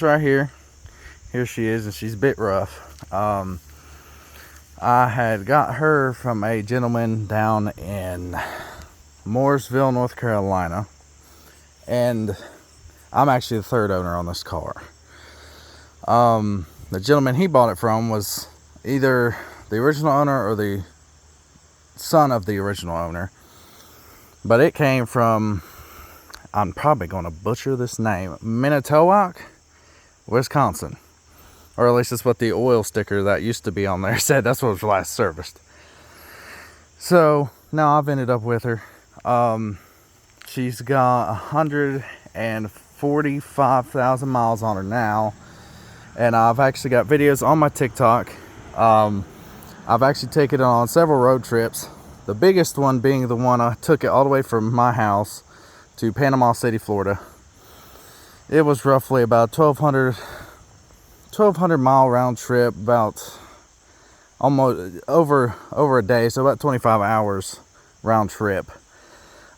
Right here she is, and she's a bit rough. I had got her from a gentleman down in Mooresville, North Carolina, and I'm actually the third owner on this car. The gentleman he bought it from was either the original owner or the son of the original owner, but it came from, I'm probably going to butcher this name, Manitowoc, Wisconsin. Or at least that's what the oil sticker that used to be on there said. That's what was last serviced. So now I've ended up with her. She's got 145,000 miles on her now, and I've actually got videos on my TikTok. I've actually taken it on several road trips. The biggest one being the one I took it all the way from my house to Panama City, Florida. It was roughly about 1,200 mile round trip, about almost over a day, so about 25 hours round trip.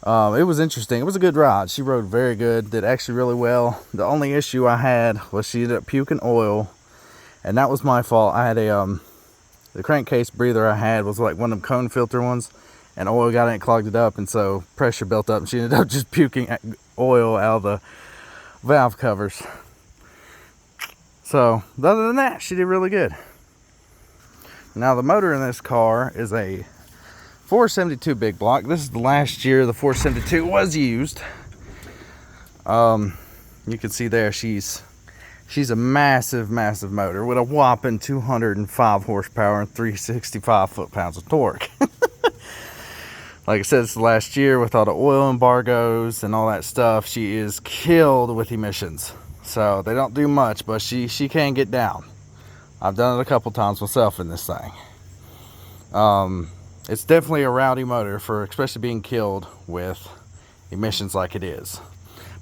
It was interesting. It was a good ride. She rode very good, did actually really well. The only issue I had was she ended up puking oil, and that was my fault. I had the crankcase breather I had was like one of them cone filter ones, and oil got in it, clogged it up, and so pressure built up, and she ended up just puking oil out of the valve covers. So other than that, she did really good. Now the motor in this car is a 472 big block. This is the last year the 472 was used. You can see there she's a massive motor with a whopping 205 horsepower and 365 foot-pounds of torque. Like I said, it's the last year with all the oil embargoes and all that stuff. She is killed with emissions. So they don't do much, but she can get down. I've done it a couple times myself in this thing. It's definitely a rowdy motor for especially being killed with emissions like it is.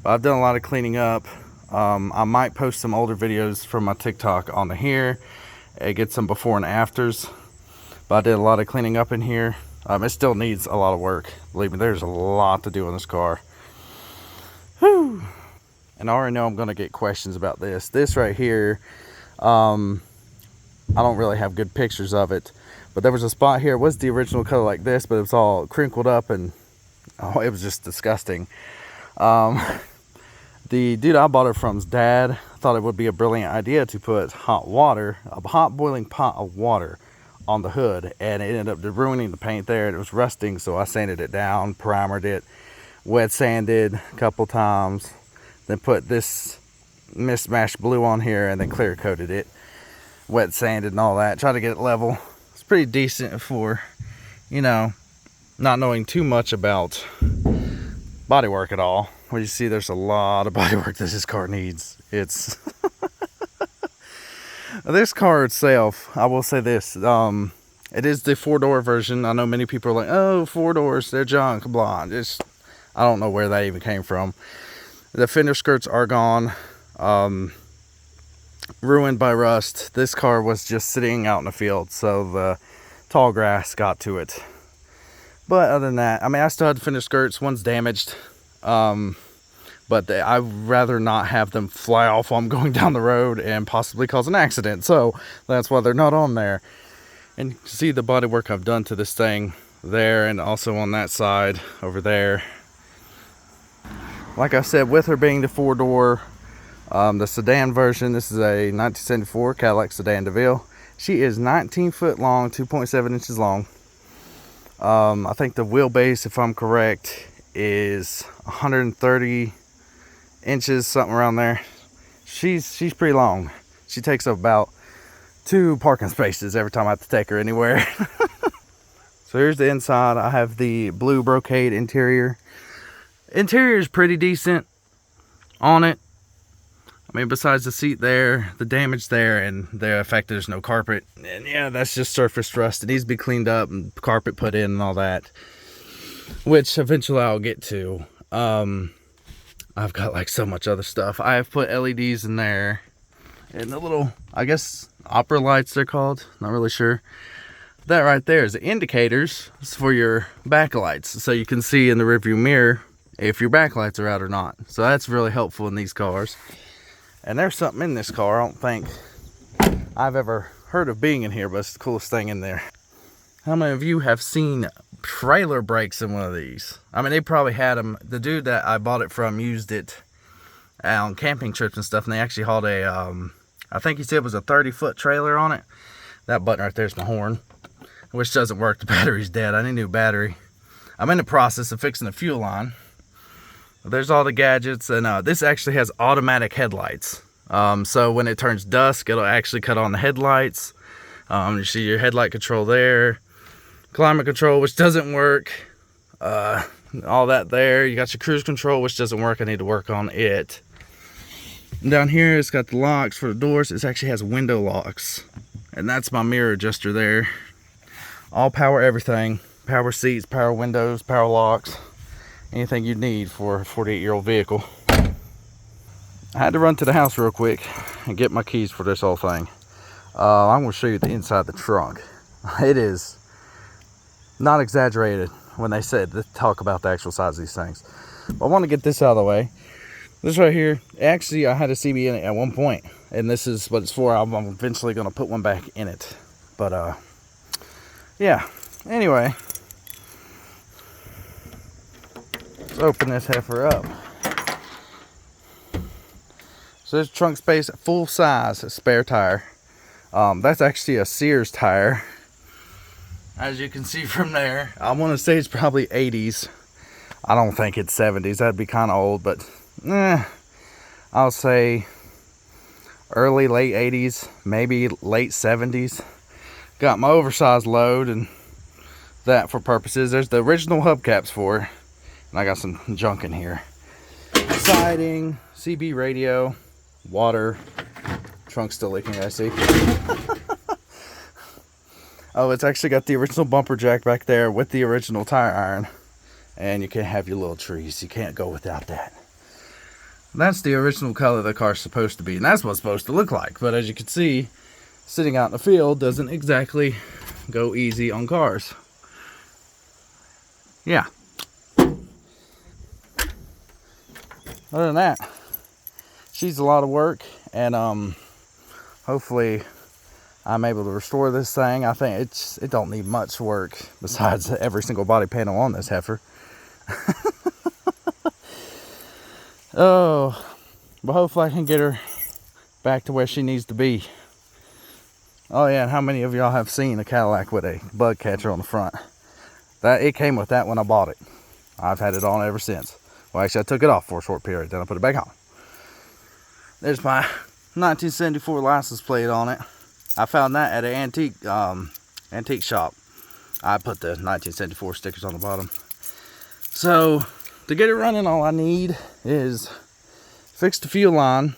But I've done a lot of cleaning up. I might post some older videos from my TikTok on here and get some before and afters. But I did a lot of cleaning up in here. It still needs a lot of work. Believe me, there's a lot to do on this car. Whew. And I already know I'm going to get questions about this. This right here, I don't really have good pictures of it. But there was a spot here. It was the original color like this, but it was all crinkled up and it was just disgusting. The dude I bought it from's dad thought it would be a brilliant idea to put hot water, a hot boiling pot of water on the hood. And it ended up ruining the paint there. It was rusting, so I sanded it down, primered it, wet sanded a couple times. Then put this mismatched blue on here and then clear coated it. Wet sanded and all that. Try to get it level. It's pretty decent for, you know, not knowing too much about bodywork at all. Well, you see there's a lot of bodywork that this car needs. It's this car itself, I will say this. It is the 4-door version. I know many people are like, oh, 4 doors, they're junk, blah. I don't know where that even came from. The fender skirts are gone, ruined by rust. This car was just sitting out in the field, so the tall grass got to it. But other than that, I mean, I still had the fender skirts. One's damaged, but I'd rather not have them fly off while I'm going down the road and possibly cause an accident. So that's why they're not on there. And you can see the body work I've done to this thing there, and also on that side over there. Like I said, with her being the 4-door, the sedan version, this is a 1974 Cadillac sedan Deville. She is 19 foot long, 2.7 inches long. I think the wheelbase, if I'm correct, is 130 inches, something around there. She's pretty long. She takes up about 2 parking spaces every time I have to take her anywhere. So here's the inside. I have the blue brocade interior. Interior is pretty decent on it. I mean, besides the seat there, the damage there, and the fact that there's no carpet. And yeah, that's just surface rust. It needs to be cleaned up and carpet put in and all that, which eventually I'll get to. I've got like so much other stuff. I have put LEDs in there and the little, I guess, opera lights they're called. Not really sure. That right there is the indicators for your backlights, so you can see in the rearview mirror if your backlights are out or not. So that's really helpful in these cars. And there's something in this car I don't think I've ever heard of being in here, but it's the coolest thing in there. How many of you have seen trailer brakes in one of these? I mean, they probably had them. The dude that I bought it from used it on camping trips and stuff, and they actually hauled a, I think he said it was a 30-foot trailer on it. That button right there's my horn, which doesn't work. The battery's dead. I need a new battery. I'm in the process of fixing the fuel line. There's all the gadgets, and this actually has automatic headlights. So when it turns dusk, it'll actually cut on the headlights. You see your headlight control there. Climate control, which doesn't work. All that there. You got your cruise control, which doesn't work. I need to work on it. And down here, it's got the locks for the doors. It actually has window locks. And that's my mirror adjuster there. All power everything. Power seats, power windows, power locks. Anything you need for a 48-year-old vehicle. I had to run to the house real quick and get my keys for this whole thing. I'm going to show you the inside of the trunk. It is not exaggerated when they said to talk about the actual size of these things. But I want to get this out of the way. This right here, actually I had a CB in it at one point, and this is what it's for. I'm eventually going to put one back in it. But yeah, anyway, let's open this heifer up. So there's trunk space, full size spare tire. That's actually a Sears tire. As you can see from there, I want to say it's probably 80s. I don't think it's 70s. That'd be kind of old, but I'll say early, late 80s, maybe late 70s. Got my oversized load and that for purposes. There's the original hubcaps for it. And I got some junk in here. Siding, CB radio, water. Trunk's still leaking, I see. Oh, it's actually got the original bumper jack back there with the original tire iron. And you can have your little trees. You can't go without that. That's the original color the car's supposed to be. And that's what it's supposed to look like. But as you can see, sitting out in the field doesn't exactly go easy on cars. Yeah. Other than that, she's a lot of work. And hopefully I'm able to restore this thing. I think it don't need much work besides every single body panel on this heifer. Oh, but hopefully I can get her back to where she needs to be. Oh yeah, and how many of y'all have seen a Cadillac with a bug catcher on the front? It came with that when I bought it. I've had it on ever since. Well, actually I took it off for a short period, then I put it back on. There's my 1974 license plate on it. I found that at an antique shop. I put the 1974 stickers on the bottom. So to get it running, all I need is fix the fuel line,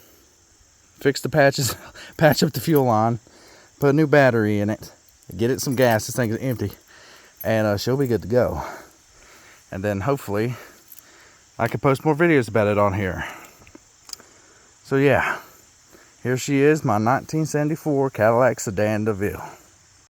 fix the patches, patch up the fuel line, put a new battery in it, get it some gas. This thing is empty, and she'll be good to go. And then hopefully I can post more videos about it on here. So yeah. Here she is, my 1974 Cadillac sedan Deville.